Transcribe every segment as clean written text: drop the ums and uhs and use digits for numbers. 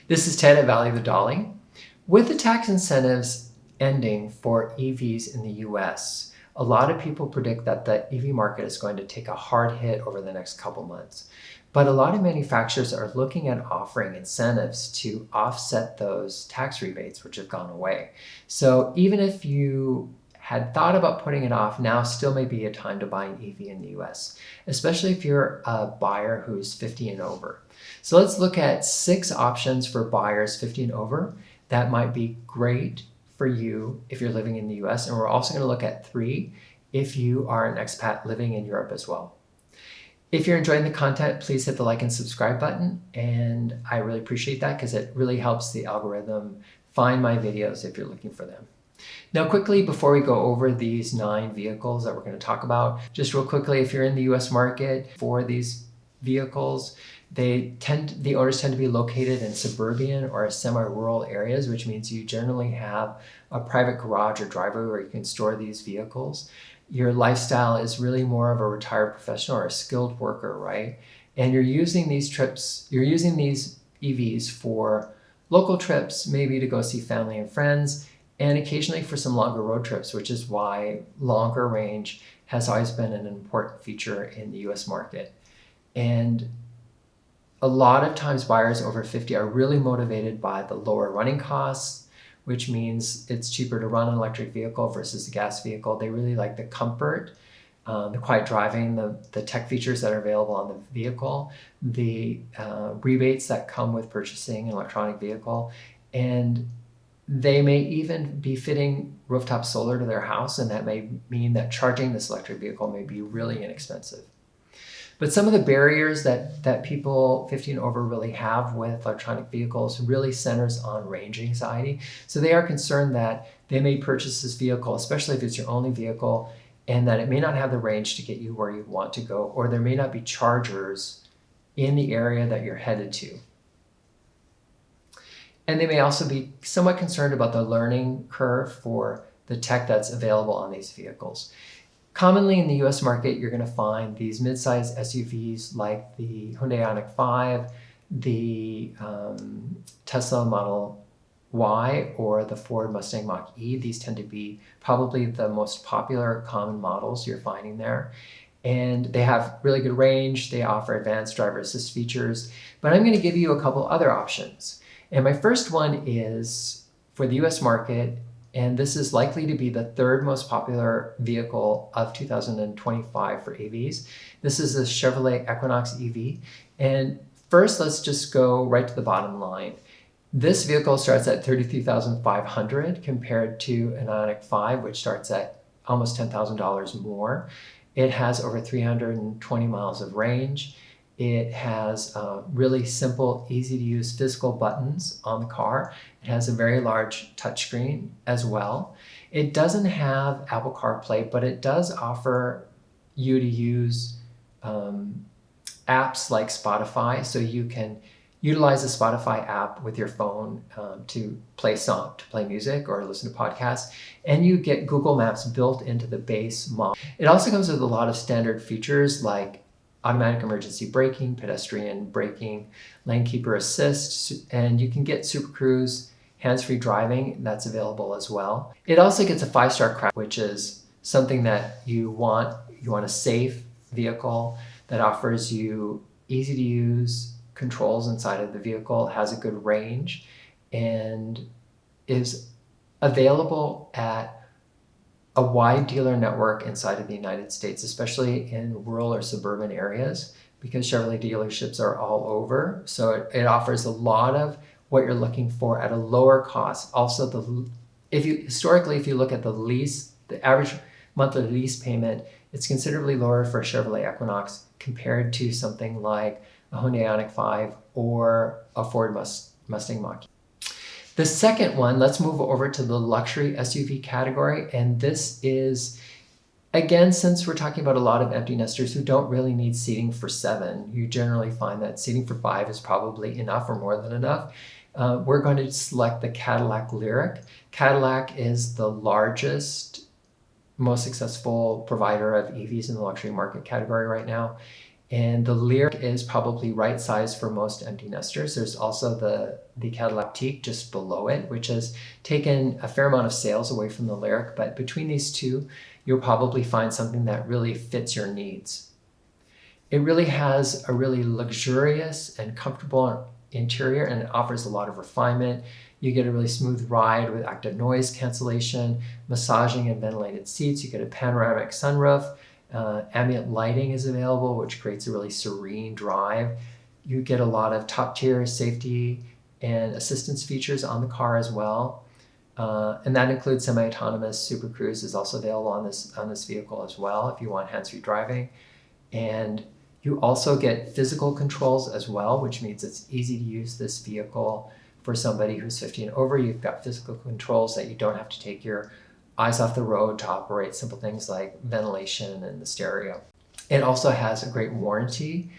This is Ted at Valley of the Dolly. With the tax incentives ending for EVs in the US, a lot of people predict that the EV market is going to take a hard hit over the next couple months. But a lot of manufacturers are looking at offering incentives to offset those tax rebates, which have gone away. So even if you had thought about putting it off, now still may be a time to buy an EV in the US, especially if you're a buyer who's 50 and over. So let's look at 6 options for buyers 50 and over that might be great for you if you're living in the US. And we're also going to look at 3 if you are an expat living in Europe as well. If you're enjoying the content, please hit the like and subscribe button. And I really appreciate that because it really helps the algorithm find my videos if you're looking for them. Now quickly, before we go over these 9 vehicles that we're going to talk about, just real quickly, if you're in the US market for these vehicles, the owners tend to be located in suburban or semi-rural areas, which means you generally have a private garage or driveway where you can store these vehicles. Your lifestyle is really more of a retired professional or a skilled worker, right? And you're using these EVs for local trips, maybe to go see family and friends, and occasionally for some longer road trips, which is why longer range has always been an important feature in the US market. And a lot of times buyers over 50 are really motivated by the lower running costs, which means it's cheaper to run an electric vehicle versus a gas vehicle. They really like the comfort, the quiet driving, the tech features that are available on the vehicle, the rebates that come with purchasing an electronic vehicle, and they may even be fitting rooftop solar to their house, and that may mean that charging this electric vehicle may be really inexpensive. But some of the barriers that people 50 and over really have with electronic vehicles really centers on range anxiety. So they are concerned that they may purchase this vehicle, especially if it's your only vehicle, and that it may not have the range to get you where you want to go, or there may not be chargers in the area that you're headed to. And they may also be somewhat concerned about the learning curve for the tech that's available on these vehicles. Commonly in the US market, you're going to find these mid-size SUVs like the Hyundai Ioniq 5, the Tesla Model Y, or the Ford Mustang Mach-E. These tend to be probably the most popular common models you're finding there. And they have really good range. They offer advanced driver assist features. But I'm going to give you a couple other options. And my first one is for the US market, and this is likely to be the 3rd most popular vehicle of 2025 for EVs. This is the Chevrolet Equinox EV. And first, let's just go right to the bottom line. This vehicle starts at $33,500 compared to an Ioniq 5, which starts at almost $10,000 more. It has over 320 miles of range. It has really simple, easy to use physical buttons on the car. It has a very large touchscreen as well. It doesn't have Apple CarPlay, but it does offer you to use apps like Spotify. So you can utilize the Spotify app with your phone to play music or listen to podcasts. And you get Google Maps built into the base model. It also comes with a lot of standard features like automatic emergency braking, pedestrian braking, lane keeper assist, and you can get Super Cruise hands-free driving that's available as well. It also gets a 5-star crash, which is something that you want. You want a safe vehicle that offers you easy to use controls inside of the vehicle, has a good range, and is available at a wide dealer network inside of the United States, especially in rural or suburban areas, because Chevrolet dealerships are all over. So it offers a lot of what you're looking for at a lower cost. Also, if you look at the average monthly lease payment, it's considerably lower for a Chevrolet Equinox compared to something like a Hyundai Ioniq 5 or a Ford Mustang Mach-E. The second one, let's move over to the luxury SUV category. And this is, again, since we're talking about a lot of empty nesters who don't really need seating for 7, you generally find that seating for 5 is probably enough or more than enough. We're going to select the Cadillac Lyriq. Cadillac is the largest, most successful provider of EVs in the luxury market category right now. And the Lyriq is probably right size for most empty nesters. There's also the Cadillac Lyriq just below it, which has taken a fair amount of sales away from the Lyriq. But between these two, you'll probably find something that really fits your needs. It really has a really luxurious and comfortable interior, and it offers a lot of refinement. You get a really smooth ride with active noise cancellation, massaging and ventilated seats. You get a panoramic sunroof. Ambient lighting is available, which creates a really serene drive. You get a lot of top-tier safety and assistance features on the car as well. And that includes semi-autonomous Super Cruise is also available on this vehicle as well if you want hands-free driving. And you also get physical controls as well, which means it's easy to use this vehicle for somebody who's 50 and over. You've got physical controls that you don't have to take your eyes off the road to operate simple things like ventilation and the stereo. It also has a great warranty,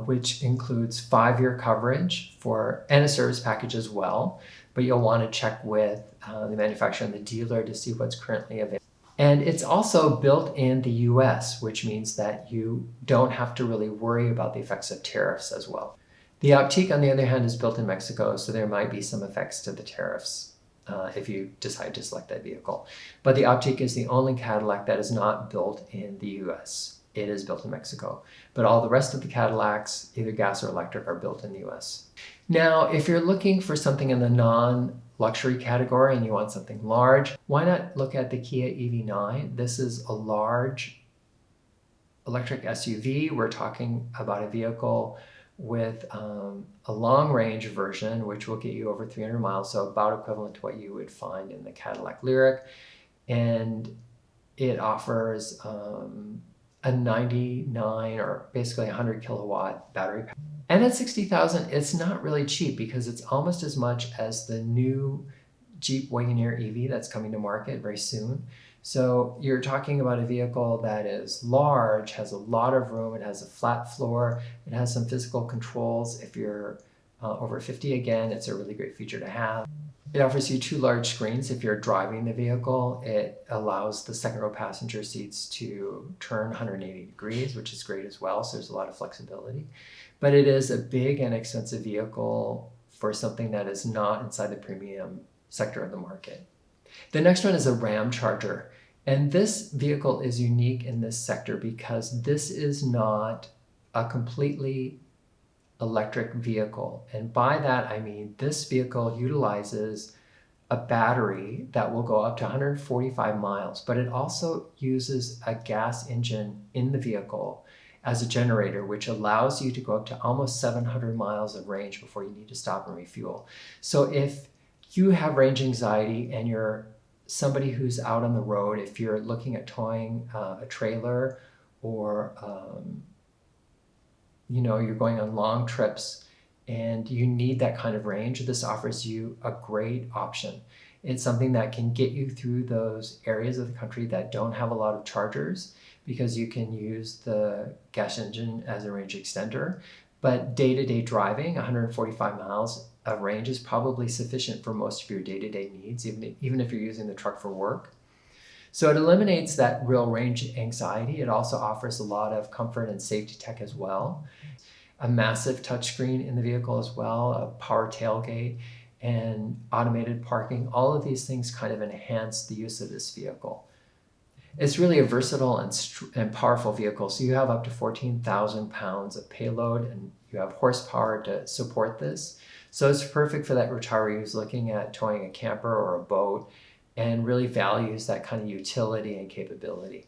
which includes 5-year coverage and a service package as well. But you'll want to check with the manufacturer and the dealer to see what's currently available. And it's also built in the US, which means that you don't have to really worry about the effects of tariffs as well. The Optiq, on the other hand, is built in Mexico, so there might be some effects to the tariffs if you decide to select that vehicle. But the Optiq is the only Cadillac that is not built in the US. It is built in Mexico. But all the rest of the Cadillacs, either gas or electric, are built in the US. Now, if you're looking for something in the non-luxury category and you want something large, why not look at the Kia EV9? This is a large electric SUV. We're talking about a vehicle with a long-range version, which will get you over 300 miles, so about equivalent to what you would find in the Cadillac Lyriq. And it offers a 99 or basically 100 kilowatt battery pack. And at $60,000, it's not really cheap because it's almost as much as the new Jeep Wagoneer EV that's coming to market very soon. So you're talking about a vehicle that is large, has a lot of room, it has a flat floor, it has some physical controls. If you're over 50 again, it's a really great feature to have. It offers you 2 large screens. If you're driving the vehicle, it allows the second row passenger seats to turn 180 degrees, which is great as well. So there's a lot of flexibility. But it is a big and expensive vehicle for something that is not inside the premium sector of the market. The next one is a Ram Charger. And this vehicle is unique in this sector because this is not a completely electric vehicle. And by that, I mean this vehicle utilizes a battery that will go up to 145 miles, but it also uses a gas engine in the vehicle as a generator, which allows you to go up to almost 700 miles of range before you need to stop and refuel. So if you have range anxiety and you're somebody who's out on the road, if you're looking at towing a trailer or you're going on long trips and you need that kind of range, this offers you a great option. It's something that can get you through those areas of the country that don't have a lot of chargers because you can use the gas engine as a range extender. But day-to-day driving, 145 miles of range is probably sufficient for most of your day-to-day needs, even if you're using the truck for work. So it eliminates that real range anxiety. It also offers a lot of comfort and safety tech as well. A massive touchscreen in the vehicle as well, a power tailgate, and automated parking. All of these things kind of enhance the use of this vehicle. It's really a versatile and powerful vehicle. So you have up to 14,000 pounds of payload and you have horsepower to support this. So it's perfect for that retiree who's looking at towing a camper or a boat and really values that kind of utility and capability.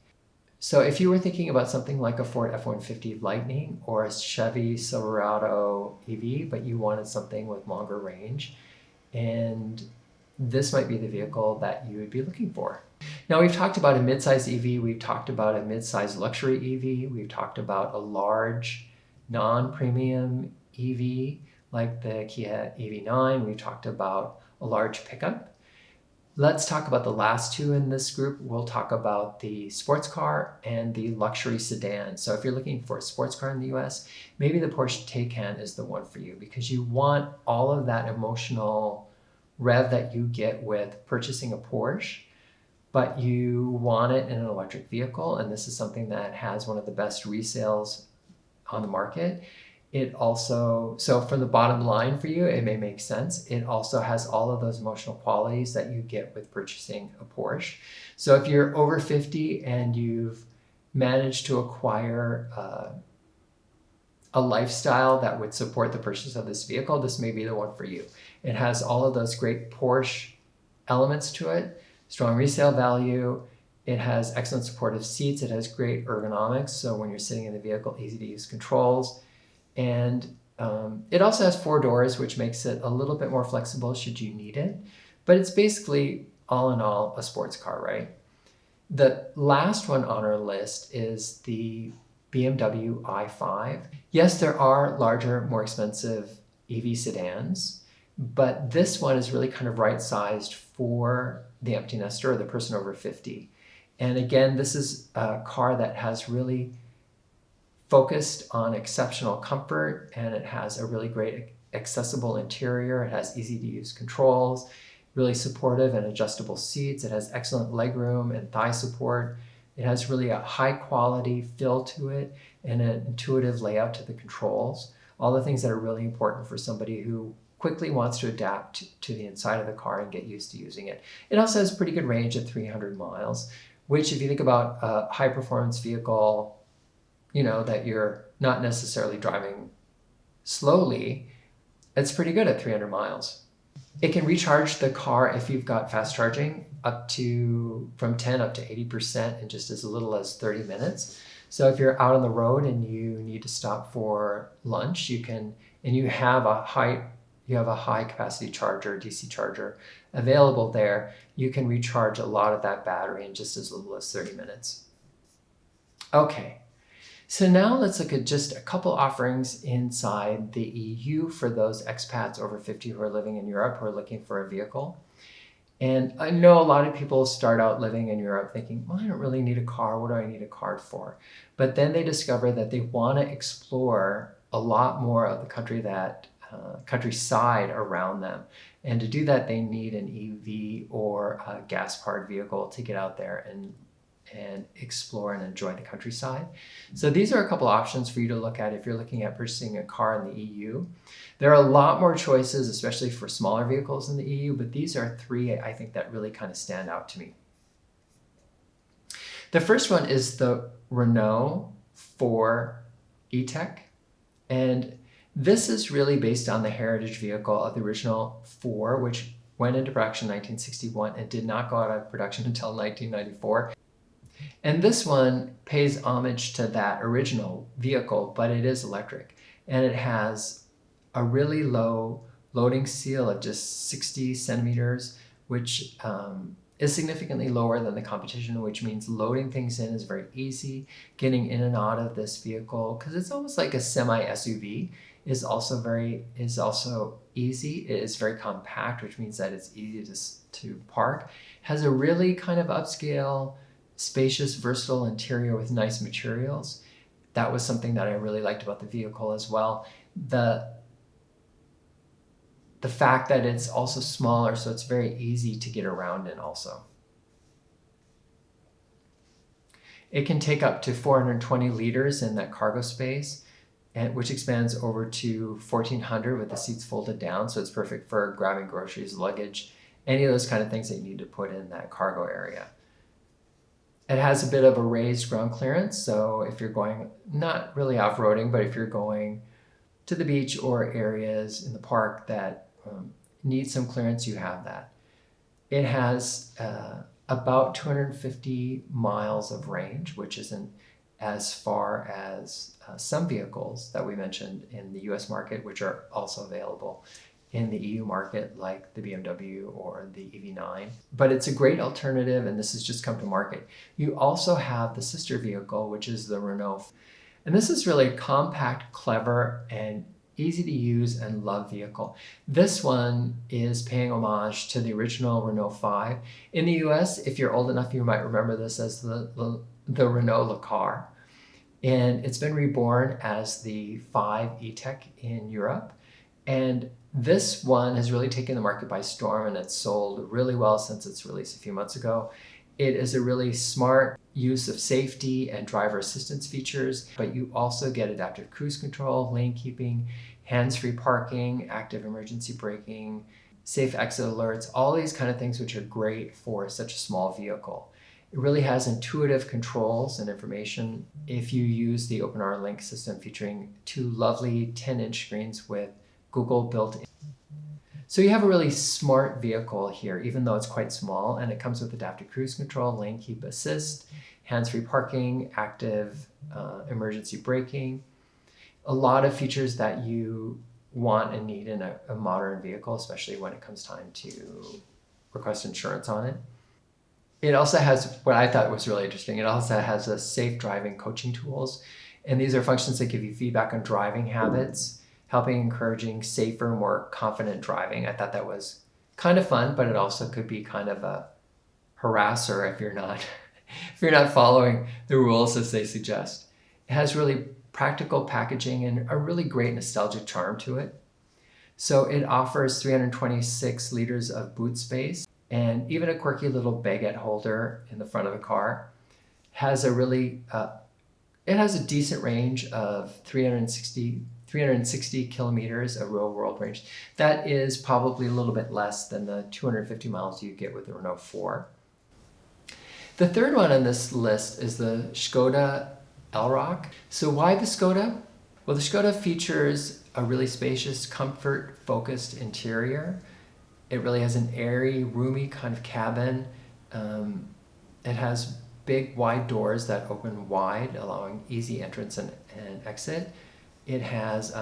So if you were thinking about something like a Ford F-150 Lightning or a Chevy Silverado EV, but you wanted something with longer range, and this might be the vehicle that you would be looking for. Now we've talked about a mid-size EV, we've talked about a mid-size luxury EV, we've talked about a large non-premium EV like the Kia EV9, we've talked about a large pickup. Let's talk about the last two in this group. We'll talk about the sports car and the luxury sedan. So if you're looking for a sports car in the US, maybe the Porsche Taycan is the one for you because you want all of that emotional rev that you get with purchasing a Porsche, but you want it in an electric vehicle. And this is something that has one of the best resales on the market. It also, so from the bottom line for you, it may make sense. It also has all of those emotional qualities that you get with purchasing a Porsche. So if you're over 50 and you've managed to acquire a lifestyle that would support the purchase of this vehicle, this may be the one for you. It has all of those great Porsche elements to it, strong resale value. It has excellent supportive seats. It has great ergonomics. So when you're sitting in the vehicle, easy to use controls. And it also has 4 doors, which makes it a little bit more flexible should you need it. But it's basically, all in all, a sports car, right? The last one on our list is the BMW i5. Yes, there are larger, more expensive EV sedans, but this one is really kind of right-sized for the empty nester or the person over 50. And again, this is a car that has really focused on exceptional comfort, and it has a really great accessible interior. It has easy to use controls, really supportive and adjustable seats. It has excellent legroom and thigh support. It has really a high quality feel to it and an intuitive layout to the controls. All the things that are really important for somebody who quickly wants to adapt to the inside of the car and get used to using it. It also has pretty good range at 300 miles, which if you think about a high performance vehicle, that you're not necessarily driving slowly, it's pretty good at 300 miles. It can recharge the car if you've got fast charging from 10 up to 80% in just as little as 30 minutes. So if you're out on the road and you need to stop for lunch, you have a high capacity charger, DC charger available there, you can recharge a lot of that battery in just as little as 30 minutes. Okay. So now let's look at just a couple offerings inside the EU for those expats over 50 who are living in Europe who are looking for a vehicle. And I know a lot of people start out living in Europe thinking, well, I don't really need a car. What do I need a car for? But then they discover that they want to explore a lot more of the countryside around them. And to do that, they need an EV or a gas-powered vehicle to get out there and explore and enjoy the countryside. So these are a couple options for you to look at if you're looking at purchasing a car in the EU. There are a lot more choices, especially for smaller vehicles in the EU, but these are 3 I think that really kind of stand out to me. The first one is the Renault 4 E-Tech, and this is really based on the heritage vehicle of the original 4, which went into production in 1961 and did not go out of production until 1994. And this one pays homage to that original vehicle, but it is electric. And it has a really low loading seal of just 60 centimeters, which is significantly lower than the competition, which means loading things in is very easy. Getting in and out of this vehicle, because it's almost like a semi-SUV, is also easy. It is very compact, which means that it's easy to park. It has a really kind of upscale, spacious, versatile interior with nice materials. That was something that I really liked about the vehicle as well. The fact that it's also smaller, so it's very easy to get around in also. It can take up to 420 liters in that cargo space, which expands over to 1,400 with the seats folded down. So it's perfect for grabbing groceries, luggage, any of those kind of things that you need to put in that cargo area. It has a bit of a raised ground clearance, so if you're going, not really off-roading, but if you're going to the beach or areas in the park that need some clearance, you have that. It has about 250 miles of range, which isn't as far as some vehicles that we mentioned in the US market, which are also available in the EU market, like the BMW or the EV9. But it's a great alternative, and this has just come to market. You also have the sister vehicle, which is the Renault. And this is really a compact, clever, and easy to use and love vehicle. This one is paying homage to the original Renault 5. In the US, if you're old enough, you might remember this as the Renault Le Car. And it's been reborn as the 5 E-Tech in Europe. And this one has really taken the market by storm, and it's sold really well since its release a few months ago. It is a really smart use of safety and driver assistance features, but you also get adaptive cruise control, lane keeping, hands-free parking, active emergency braking, safe exit alerts, all these kind of things which are great for such a small vehicle. It really has intuitive controls and information if you use the OpenR Link system featuring 2 lovely 10-inch screens with Google built in. So you have a really smart vehicle here, even though it's quite small, and it comes with adaptive cruise control, lane keep assist, hands-free parking, active emergency braking, a lot of features that you want and need in a modern vehicle, especially when it comes time to request insurance on it. It also has what I thought was really interesting. It also has a safe driving coaching tools. And these are functions that give you feedback on driving habits, helping encouraging safer, more confident driving. I thought that was kind of fun, but it also could be kind of a harasser if you're not following the rules as they suggest. It has really practical packaging and a really great nostalgic charm to it. So it offers 326 liters of boot space and even a quirky little baguette holder in the front of the car. Has a really, it has a decent range of 360 kilometers of real world range. That is probably a little bit less than the 250 miles you get with the Renault 4. The third one on this list is the Skoda Elroq. So why the Skoda? Well, the Skoda features a really spacious, comfort-focused interior. It really has an airy, roomy kind of cabin. It has big, wide doors that open wide, allowing easy entrance and exit. It has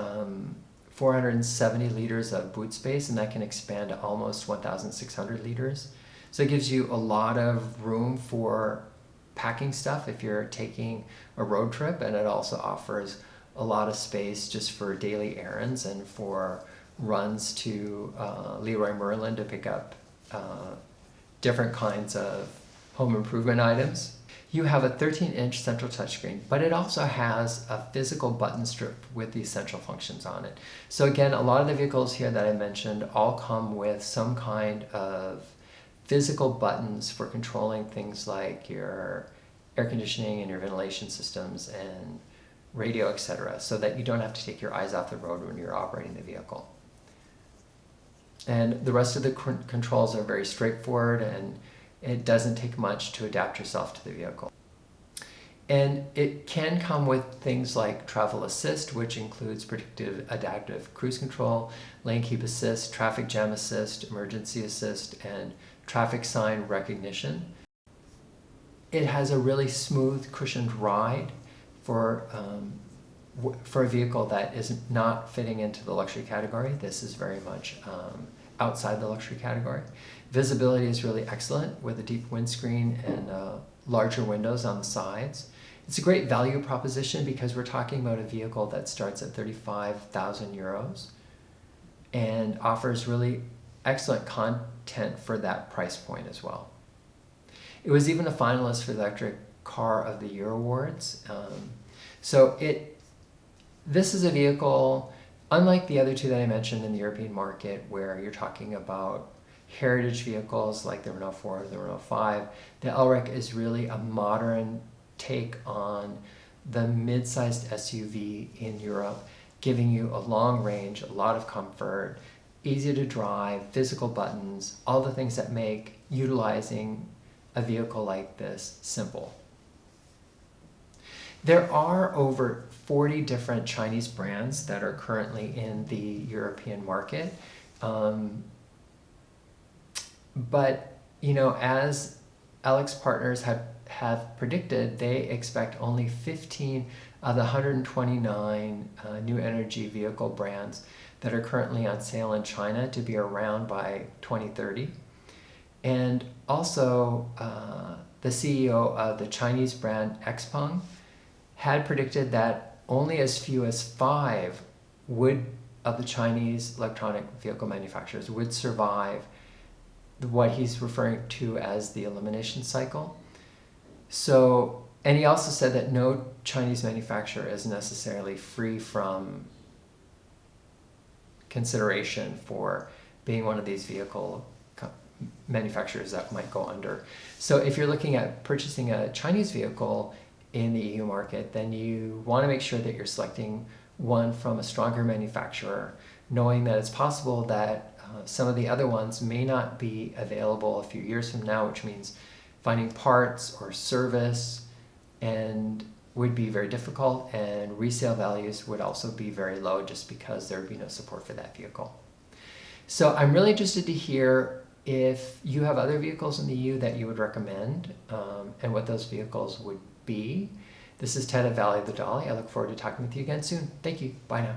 470 liters of boot space, and that can expand to almost 1,600 liters. So it gives you a lot of room for packing stuff if you're taking a road trip, and it also offers a lot of space just for daily errands and for runs to Leroy Merlin to pick up different kinds of home improvement items. You have a 13-inch central touchscreen, but it also has a physical button strip with the essential functions on it. So again, a lot of the vehicles here that I mentioned all come with some kind of physical buttons for controlling things like your air conditioning and your ventilation systems and radio, etc., so that you don't have to take your eyes off the road when you're operating the vehicle. And the rest of the controls are very straightforward, and it doesn't take much to adapt yourself to the vehicle. And it can come with things like travel assist, which includes predictive adaptive cruise control, lane keep assist, traffic jam assist, emergency assist, and traffic sign recognition. It has a really smooth, cushioned ride for a vehicle that is not fitting into the luxury category. This is very much outside the luxury category. Visibility is really excellent with a deep windscreen and larger windows on the sides. It's a great value proposition because we're talking about a vehicle that starts at 35,000 euros and offers really excellent content for that price point as well. It was even a finalist for the Electric Car of the Year Awards. This is a vehicle, unlike the other two that I mentioned in the European market, where you're talking about heritage vehicles like the Renault 4 or the Renault 5, the Elroq is really a modern take on the mid-sized SUV in Europe, giving you a long range, a lot of comfort, easy to drive, physical buttons, all the things that make utilizing a vehicle like this simple. There are over 40 different Chinese brands that are currently in the European market. But, as Alex Partners have predicted, they expect only 15 of the 129 new energy vehicle brands that are currently on sale in China to be around by 2030. And also, the CEO of the Chinese brand XPeng had predicted that only as few as 5 of the Chinese electronic vehicle manufacturers would survive what he's referring to as the elimination cycle. So, and he also said that no Chinese manufacturer is necessarily free from consideration for being one of these vehicle manufacturers that might go under. So if you're looking at purchasing a Chinese vehicle in the EU market, then you want to make sure that you're selecting one from a stronger manufacturer, knowing that it's possible that some of the other ones may not be available a few years from now, which means finding parts or service and would be very difficult, and resale values would also be very low just because there would be no support for that vehicle. So I'm really interested to hear if you have other vehicles in the EU that you would recommend, and what those vehicles would be. This is Ted at Valley of the Dolly. I look forward to talking with you again soon. Thank you. Bye now.